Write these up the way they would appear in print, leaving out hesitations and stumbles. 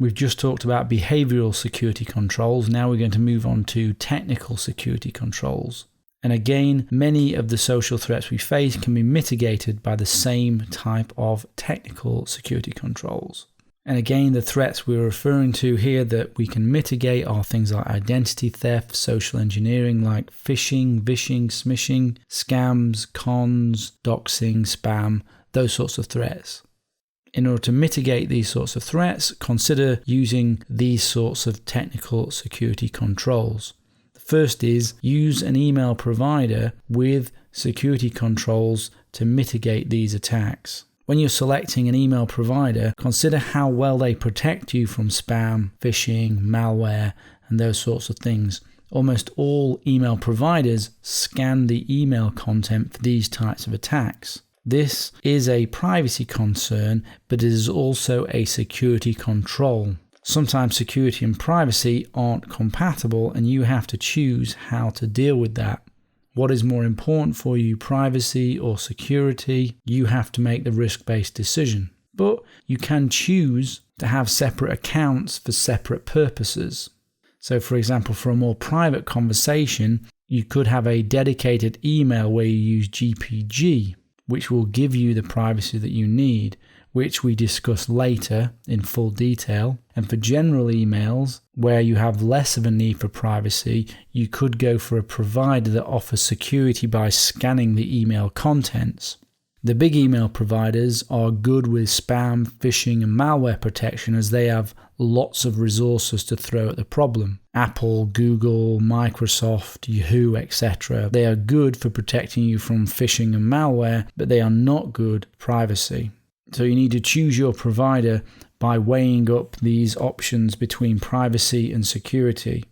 We've just talked about behavioral security controls. Now we're going to move on to technical security controls. And again, many of the social threats we face can be mitigated by the same type of technical security controls. And again, the threats we're referring to here that we can mitigate are things like identity theft, social engineering like phishing, vishing, smishing, scams, cons, doxing, spam, those sorts of threats. In order to mitigate these sorts of threats, consider using these sorts of technical security controls. The first is use an email provider with security controls to mitigate these attacks. When you're selecting an email provider, consider how well they protect you from spam, phishing, malware, and those sorts of things. Almost all email providers scan the email content for these types of attacks. This is a privacy concern, but it is also a security control. Sometimes security and privacy aren't compatible, and you have to choose how to deal with that. What is more important for you, privacy or security? You have to make the risk-based decision. But you can choose to have separate accounts for separate purposes. So for example, for a more private conversation, you could have a dedicated email where you use GPG, which will give you the privacy that you need, which we discuss later in full detail. And for general emails, where you have less of a need for privacy, you could go for a provider that offers security by scanning the email contents. The big email providers are good with spam, phishing, and malware protection as they have lots of resources to throw at the problem. Apple, Google, Microsoft, Yahoo, etc. They are good for protecting you from phishing and malware, but they are not good for privacy. So you need to choose your provider by weighing up these options between privacy and security.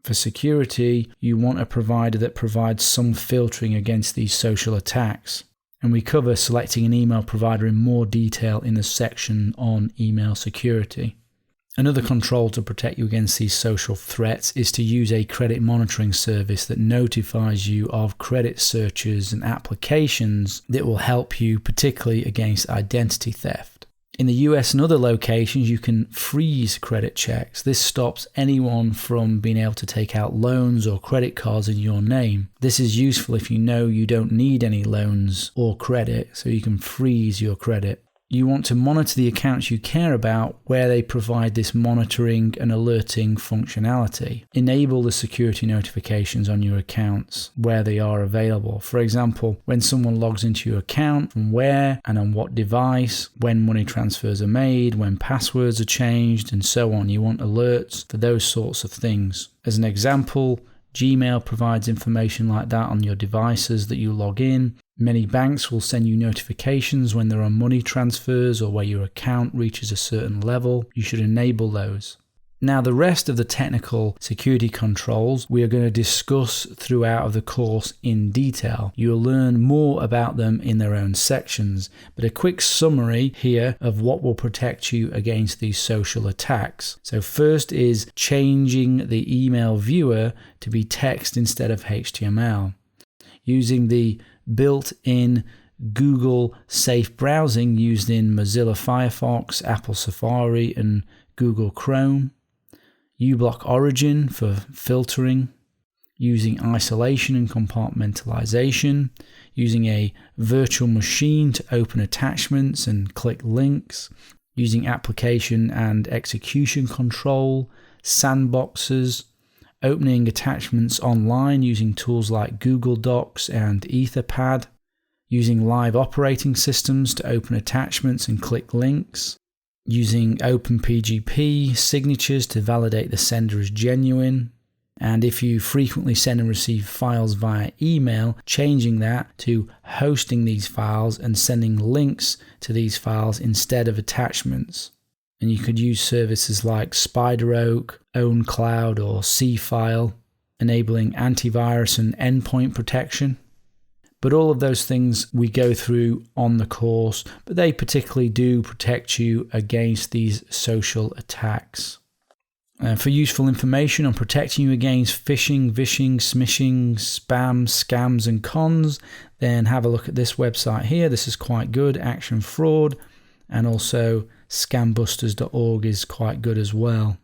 For security, you want a provider that provides some filtering against these social attacks. And we cover selecting an email provider in more detail in the section on email security. Another control to protect you against these social threats is to use a credit monitoring service that notifies you of credit searches and applications that will help you, particularly against identity theft. In the US and other locations, you can freeze credit checks. This stops anyone from being able to take out loans or credit cards in your name. This is useful if you know you don't need any loans or credit, so you can freeze your credit. You want to monitor the accounts you care about where they provide this monitoring and alerting functionality. Enable the security notifications on your accounts where they are available. For example, when someone logs into your account, from where and on what device, when money transfers are made, when passwords are changed, and so on. You want alerts for those sorts of things. As an example, Gmail provides information like that on your devices that you log in. Many banks will send you notifications when there are money transfers or where your account reaches a certain level. You should enable those. Now, the rest of the technical security controls we are going to discuss throughout the course in detail. You'll learn more about them in their own sections, but a quick summary here of what will protect you against these social attacks. So first is changing the email viewer to be text instead of HTML. Using the built-in Google Safe Browsing used in Mozilla Firefox, Apple Safari, and Google Chrome. uBlock Origin for filtering. Using isolation and compartmentalization. Using a virtual machine to open attachments and click links. Using application and execution control. Sandboxes. Opening attachments online using tools like Google Docs and Etherpad, using live operating systems to open attachments and click links, using OpenPGP signatures to validate the sender is genuine, and if you frequently send and receive files via email, changing that to hosting these files and sending links to these files instead of attachments. And you could use services like SpiderOak, OwnCloud, or Cfile, enabling antivirus and endpoint protection. But all of those things we go through on the course, but they particularly do protect you against these social attacks. For useful information on protecting you against phishing, vishing, smishing, spam, scams, and cons, then have a look at this website here. This is quite good, Action Fraud, and also scambusters.org is quite good as well.